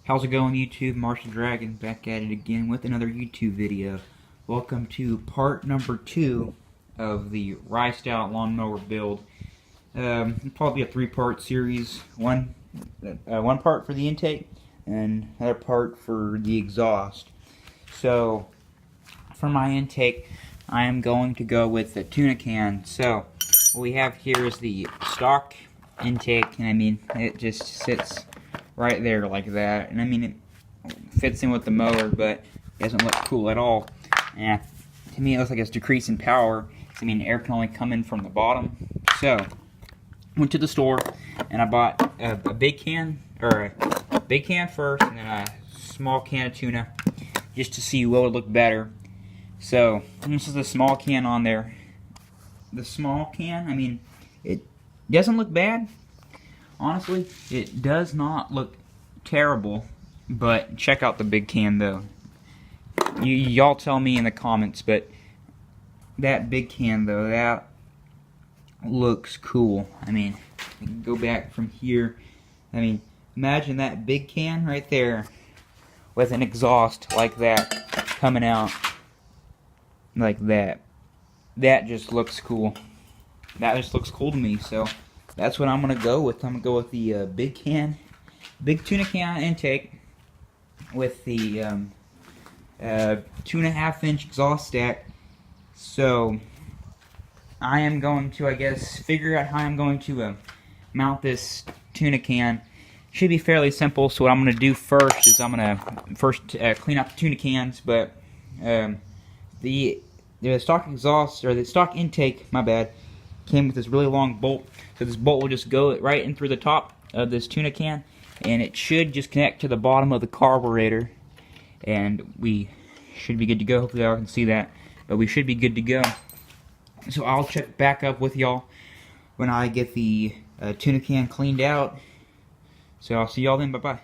How's it going, YouTube? Martian Dragon back at it again with another YouTube video. Welcome to part number 2 of the Riced Out lawnmower build. Probably a 3-part series. One part for the intake and another part for the exhaust. So for my intake, I am going to go with the tuna can. So what we have here is the stock intake, and I mean it just sits right there like that, and I mean it fits in with the mower, but it doesn't look cool at all. And to me it looks like it's decreasing power. I mean air can only come in from the bottom. So went to the store and I bought a big can, or a big can first, and then a small can of tuna, just to see what would look better. So this is the small can on there. The small can, I mean, it doesn't look bad. Honestly, it does not look terrible, but check out the big can though. Y'all tell me in the comments, but that big can though, that looks cool. I mean, I can go back from here. I mean, imagine that big can right there with an exhaust like that coming out like that. That just looks cool. That just looks cool to me, so that's what I'm gonna go with. I'm gonna go with the big tuna can intake with the 2.5-inch exhaust stack. So I am going to, I guess, figure out how I'm going to mount this tuna can. Should be fairly simple. So what I'm gonna do first is I'm gonna clean up the tuna cans, but the stock exhaust, or the stock intake, my bad, came with this really long bolt. So this bolt will just go right in through the top of this tuna can, and it should just connect to the bottom of the carburetor, and we should be good to go. Hopefully y'all can see that, but we should be good to go. So I'll check back up with y'all when I get the tuna can cleaned out. So I'll see y'all then. Bye-bye.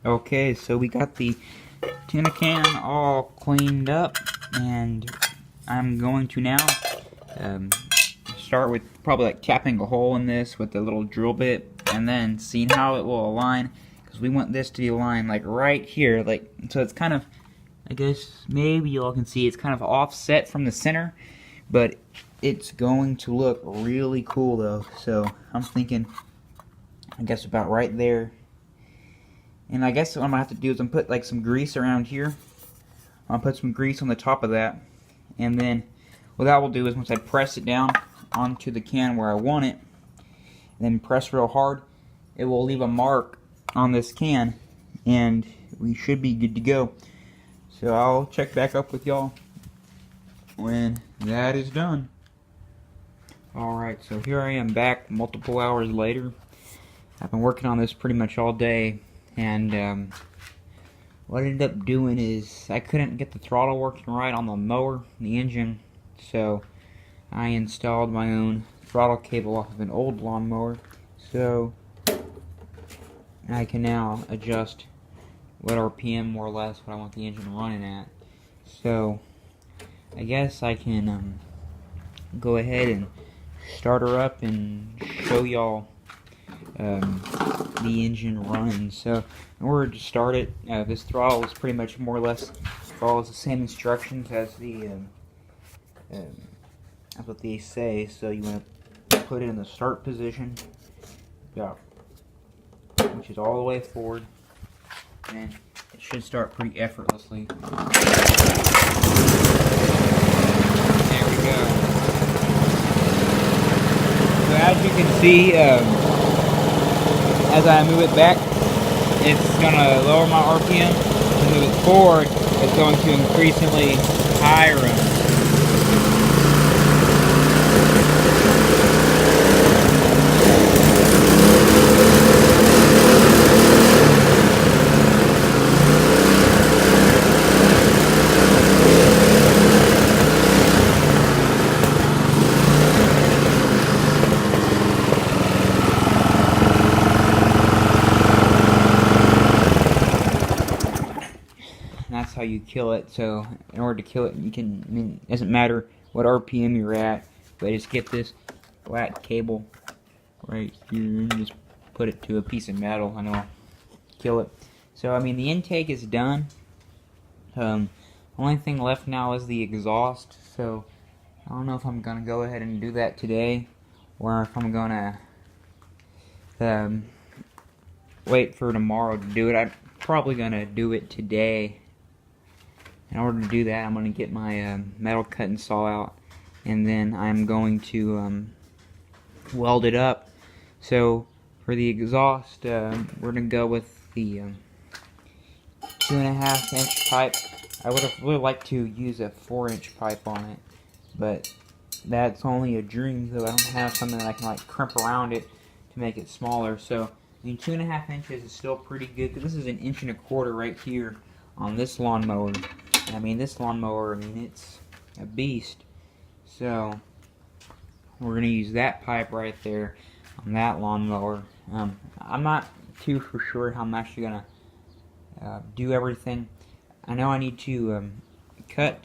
Okay, so we got the tuna can all cleaned up, and I'm going to now start with probably like tapping a hole in this with a little drill bit, and then seeing how it will align, because we want this to be aligned like right here, like, so it's kind of, I guess maybe y'all can see it's kind of offset from the center, but it's going to look really cool though. So I'm thinking, I guess about right there. And I guess what I'm gonna have to do is I'm put like some grease around here. I'll put some grease on the top of that, and then what that will do is once I press it down onto the can where I want it, and then press real hard, it will leave a mark on this can, and we should be good to go. So I'll check back up with y'all when that is done. Alright, so here I am back multiple hours later. I've been working on this pretty much all day, and what I ended up doing is I couldn't get the throttle working right on the mower, the engine, so I installed my own throttle cable off of an old lawnmower, so I can now adjust what RPM, more or less, what I want the engine running at. So I guess I can go ahead and start her up and show y'all the engine running. So in order to start it, this throttle is pretty much more or less follows the same instructions as the that's what they say. So you want to put it in the start position, yeah, which is all the way forward, and it should start pretty effortlessly. There we go. So as you can see, as I move it back, it's going to lower my RPM. As I move it forward, it's going to increasingly higher them. That's how you kill it. So in order to kill it, you can, I mean, it doesn't matter what RPM you're at, but just get this flat cable right here and just put it to a piece of metal. I know kill it. So I mean, the intake is done. Only thing left now is the exhaust. So I don't know if I'm gonna go ahead and do that today, or if I'm gonna wait for tomorrow to do it. I'm probably gonna do it today. In order to do that, I'm gonna get my metal cutting saw out, and then I'm going to weld it up. So for the exhaust, we're gonna go with the 2.5 inch pipe. I would have really liked to use a 4-inch pipe on it, but that's only a dream, though I don't have something that I can like crimp around it to make it smaller. So I mean, 2.5 inches is still pretty good, because this is 1.25 inches right here on this lawnmower. I mean, this lawnmower, I mean, it's a beast. So we're gonna use that pipe right there on that lawnmower. I'm not too for sure how I'm actually gonna do everything. I know I need to cut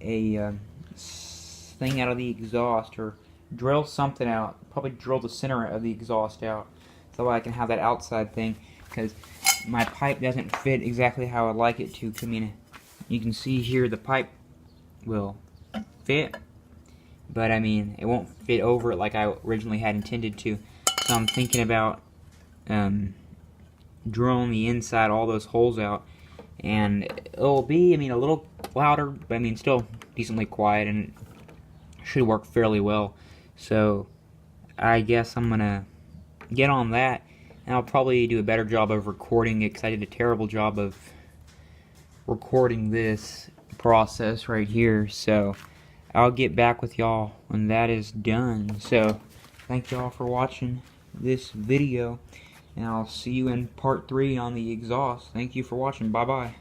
a thing out of the exhaust, or drill something out. Probably drill the center of the exhaust out, so I can have that outside thing, because my pipe doesn't fit exactly how I'd like it to. I mean, you can see here the pipe will fit, but I mean, it won't fit over it like I originally had intended to. So I'm thinking about drilling the inside, all those holes out, and it'll be, I mean, a little louder, but I mean, still decently quiet, and it should work fairly well. So I guess I'm gonna get on that, and I'll probably do a better job of recording it, because I did a terrible job of recording this process right here. So I'll get back with y'all when that is done. So thank y'all for watching this video, and I'll see you in part 3 on the exhaust. Thank you for watching. Bye bye.